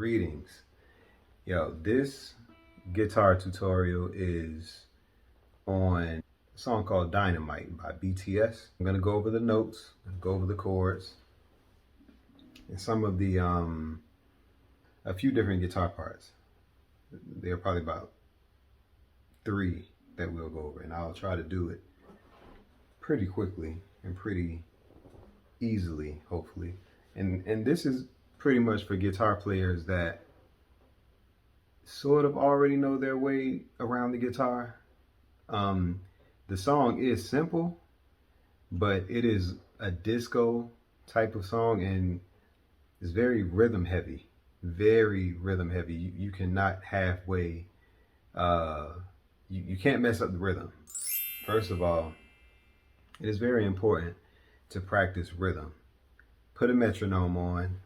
Greetings. Yo, this guitar tutorial is on a song called Dynamite by BTS. I'm gonna go over the notes, go over the chords, and some of the, a few different guitar parts. There are probably about 3 that we'll go over, and I'll try to do it pretty quickly and pretty easily, hopefully. And this is pretty much for guitar players that sort of already know their way around the guitar. The song is simple, but it is a disco type of song, and it's very rhythm heavy. You cannot halfway, you can't mess up the rhythm. First of all, it is very important to practice rhythm. Put a metronome on.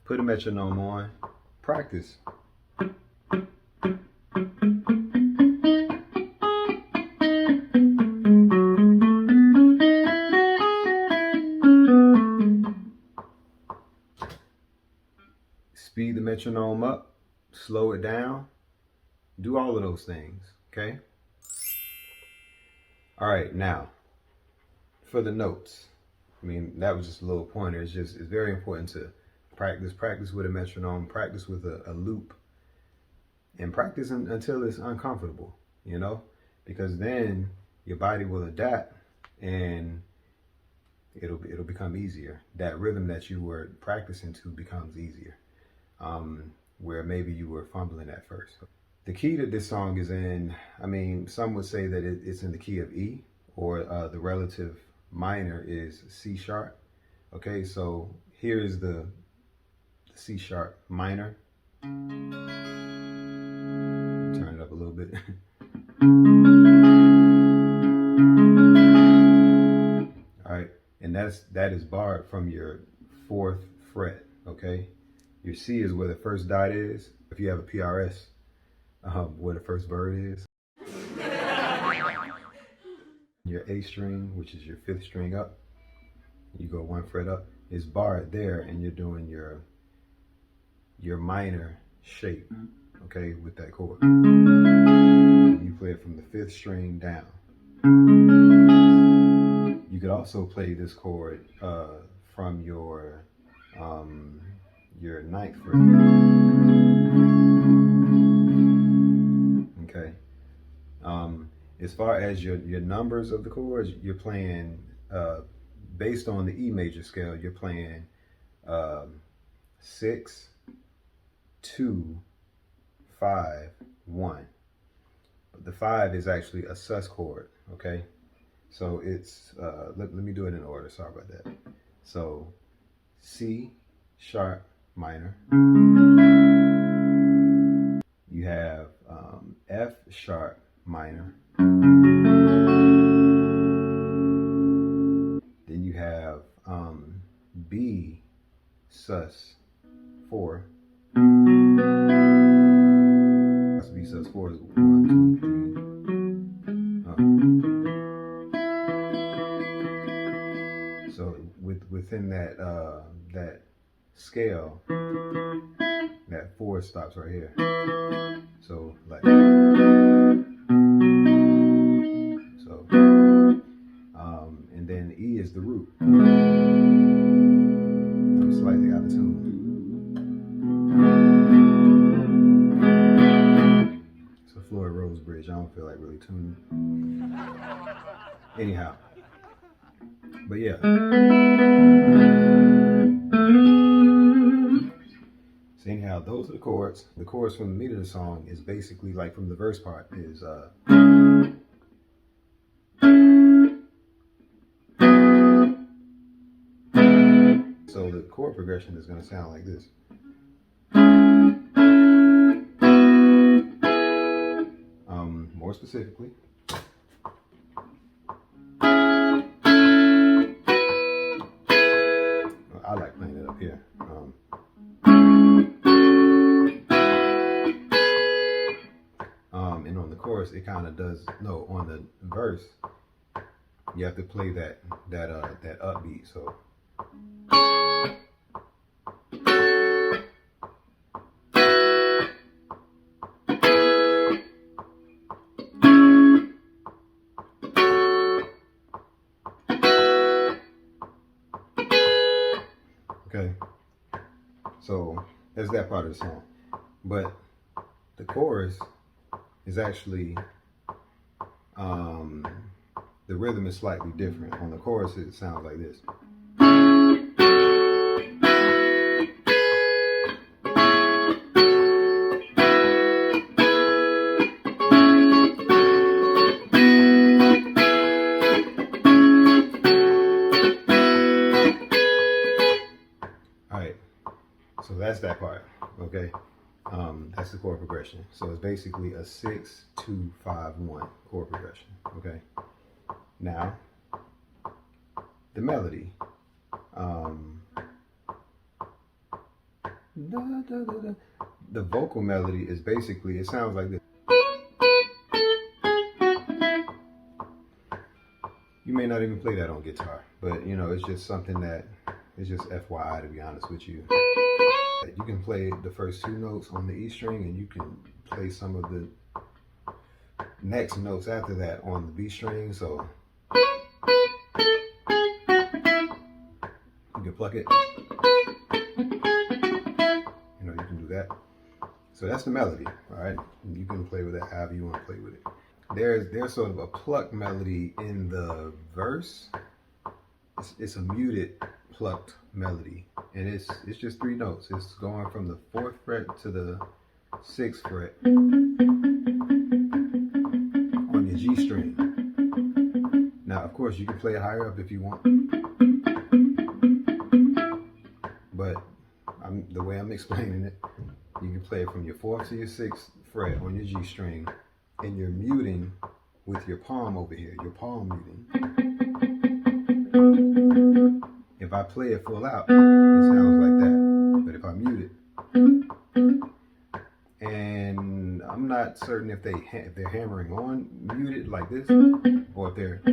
Put a metronome on. Practice. Speed the metronome up, slow it down, do all of those things, okay? All right, now, for the notes. I mean, that was just a little pointer. It's very important to practice with a metronome, practice with a loop, and practice until it's uncomfortable, you know? Because then your body will adapt and it'll become easier. That rhythm that you were practicing to becomes easier. Where maybe you were fumbling at first. The key to this song is in, I mean, some would say that it's in the key of E, or the relative minor is C sharp. Okay, so here is the C sharp minor. Turn it up a little bit. All right, and that is barred from your 4th fret, okay? Your C is where the first dot is. If you have a PRS, where the first bird is. Your A string, which is your 5th string up, you go 1 fret up, is barred there, and you're doing your minor shape, okay, with that chord. You play it from the 5th string down. You could also play this chord from your 9th fret. Okay. As far as your numbers of the chords, you're playing based on the E major scale. You're playing 6, 2, 5, 1. But the 5 is actually a sus chord. Okay. So it's let me do it in order. Sorry about that. So C sharp minor. You have F sharp minor. Then you have B sus 4. B sus 4 is 1, 2, 3. So within that that scale, that 4 stops right here. So like, and then E is the root. I'm slightly out of tune. So Floyd Rose Bridge, I don't feel like really tuning. Anyhow, but yeah. So anyhow, those are the chords. The chords from the meat of the song is basically like from the verse part is so the chord progression is going to sound like this. More specifically, I like playing it up here. And on the chorus, it kind of does. No, on the verse, you have to play that upbeat. So. Okay, so that's that part of the song. But the chorus is actually, the rhythm is slightly different. On the chorus, it sounds like this. So that's that part, okay? That's the chord progression. So it's basically a 6, 2, 5, 1 chord progression, okay? Now, the melody. The vocal melody is basically, it sounds like this. You may not even play that on guitar, but you know, it's just something that, it's just FYI, to be honest with you. You can play the first 2 notes on the E string, and you can play some of the next notes after that on the B string. So you can pluck it. You know, you can do that. So that's the melody, all right? You can play with it however you want to play with it. There's sort of a plucked melody in the verse. It's a muted plucked melody, and it's just 3 notes. It's going from the 4th fret to the 6th fret on your G string. Now, of course, you can play it higher up if you want, but the way I'm explaining it, you can play it from your 4th to your 6th fret on your G string, and you're muting with your palm over here, your palm muting. If I play it full out, it sounds like that. But if I mute it, and I'm not certain if they're hammering on muted like this, or if they're,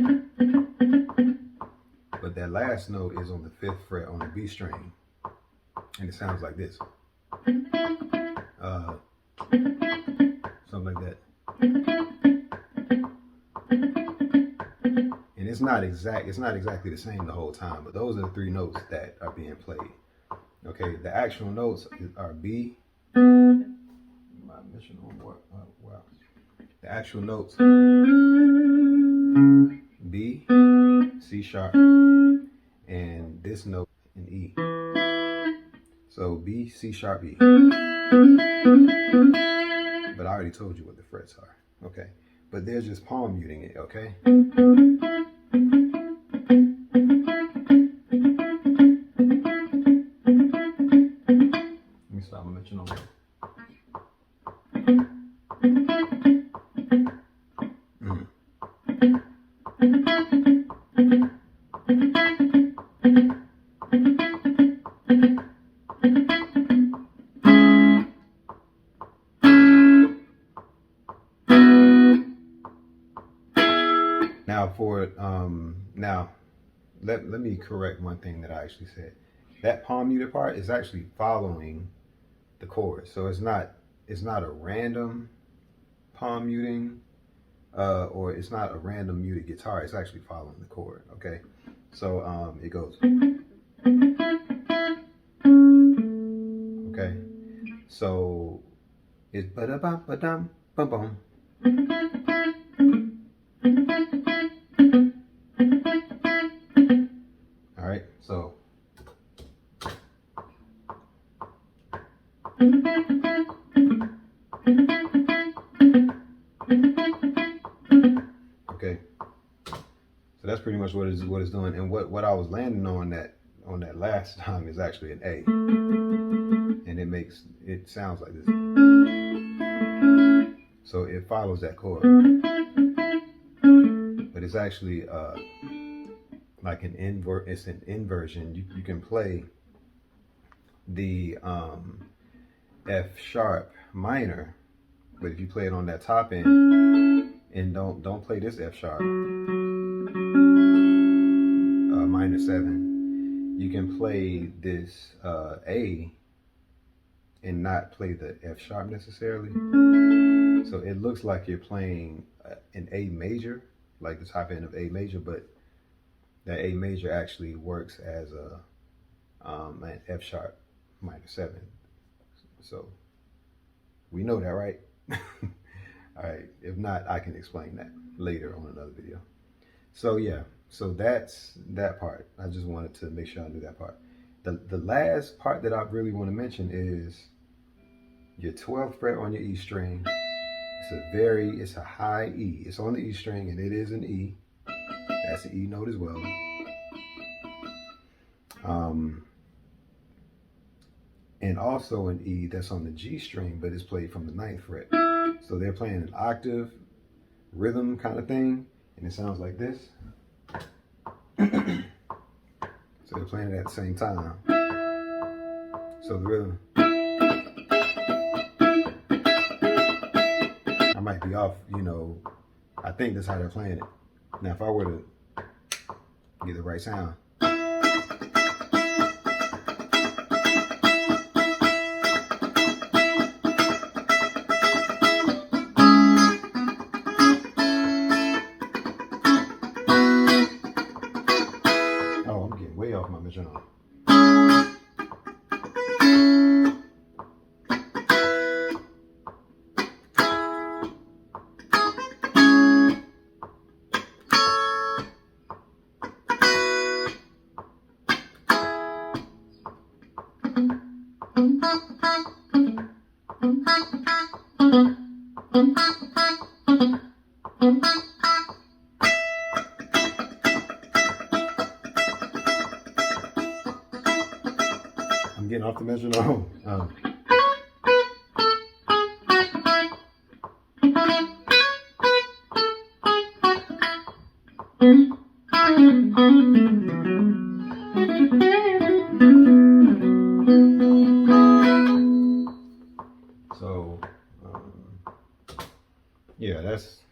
but that last note is on the 5th fret on the B string, and it sounds like this. Something like that. And it's not exactly the same the whole time, but those are the 3 notes that are being played. Okay, the actual notes are B. My mission on what? Wow. The actual notes: B, C sharp, and this note in E. So B, C sharp, E. But I already told you what the frets are. Okay, but they're just palm muting it. Okay. Let me stop my metronome. Now let me correct one thing that I actually said. That palm muted part is actually following the chorus, so it's not a random palm muting, or it's not a random muted guitar. It's actually following the chord. Okay, so it goes. Okay, so it's ba-da-bum ba-dum bum-bum. All right, so okay, so that's pretty much what it's doing. And what I was landing on that last time is actually an A, and it sounds like this. So it follows that chord, but it's actually like an it's an inversion. You can play the F sharp minor, but if you play it on that top end and don't play this F sharp minor 7, you can play this A and not play the F sharp necessarily. So it looks like you're playing an A major, like the top end of A major, but that A major actually works as and F sharp minor 7. So we know that, right? All right. If not, I can explain that later on another video. So yeah, so that's that part. I just wanted to make sure I knew that part. The last part that I really want to mention is your 12th fret on your E string. It's a high E. It's on the E string and it is an E. That's an E note as well. And also an E that's on the G string, but it's played from the 9th fret. So they're playing an octave rhythm kind of thing, and it sounds like this. So they're playing it at the same time. So the rhythm, I might be off, you know, I think that's how they're playing it. Now if I were to get the right sound. Way off my metronome. I'm getting off the metronome. So, yeah, that's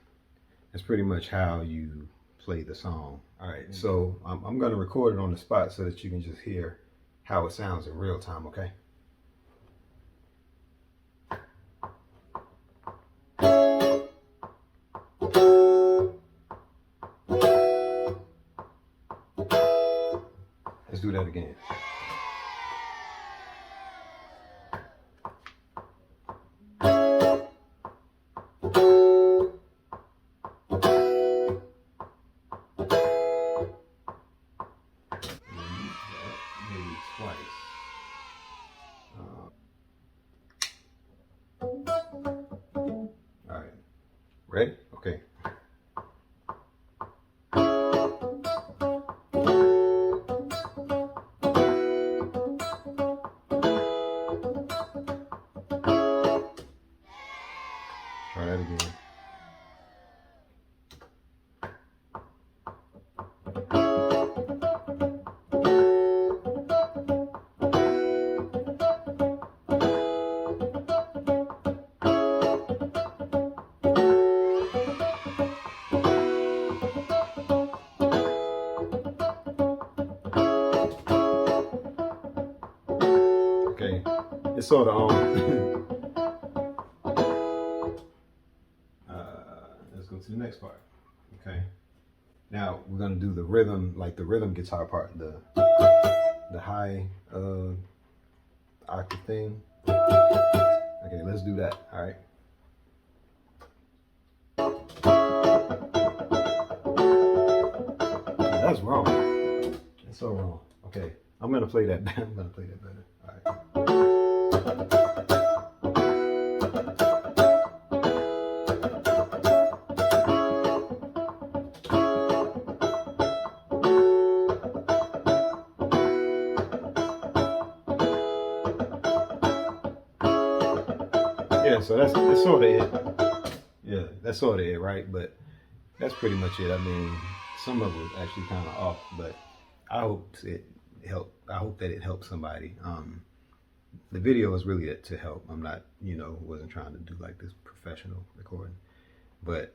pretty much how you play the song. All right, so I'm going to record it on the spot so that you can just hear how it sounds in real time, okay? Let's do that again. Maybe twice. All right. Ready? Okay. Try that again. Okay, it's sort of on. Let's go to the next part. Okay, now we're gonna do the rhythm, like the rhythm guitar part, the high octave thing. Okay, let's do that. All right. That's wrong. That's so wrong. Okay, I'm gonna play that. I'm gonna play that better. All right. Yeah, so that's sort of it. Yeah, that's sort of it, right? But that's pretty much it. I mean, some of it was actually kind of off, but I hope it helped. I hope that it helped somebody. The video was really to help. I'm not, wasn't trying to do like this professional recording, but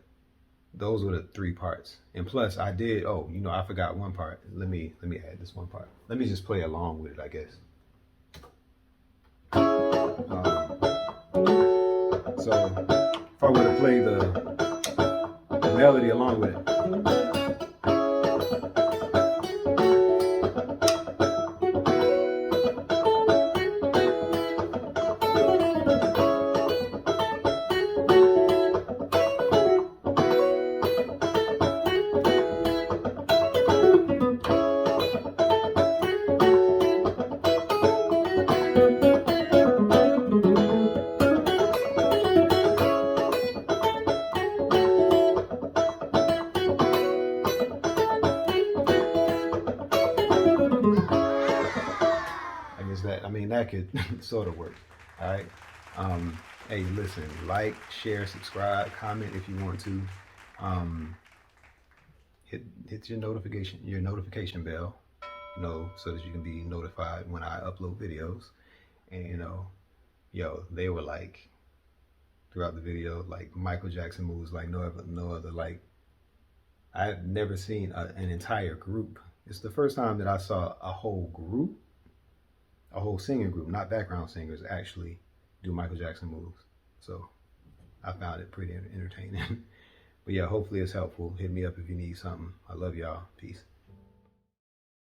those were the 3 parts. And plus, I did. Oh, I forgot one part. Let me add this one part. Let me just play along with it, I guess. So if I were to play the melody along with it. videos that, I mean, that could sort of work. All right. Hey, listen, like, share, subscribe, comment if you want to. Hit your notification bell, you know, so that you can be notified when I upload videos. And you know, yo, they were like throughout the video, like Michael Jackson moves like no other. Like I've never seen an entire group. It's the first time that I saw a whole group, a whole singing group, not background singers, actually do Michael Jackson moves. So I found it pretty entertaining. But yeah, hopefully it's helpful. Hit me up if you need something. I love y'all. Peace.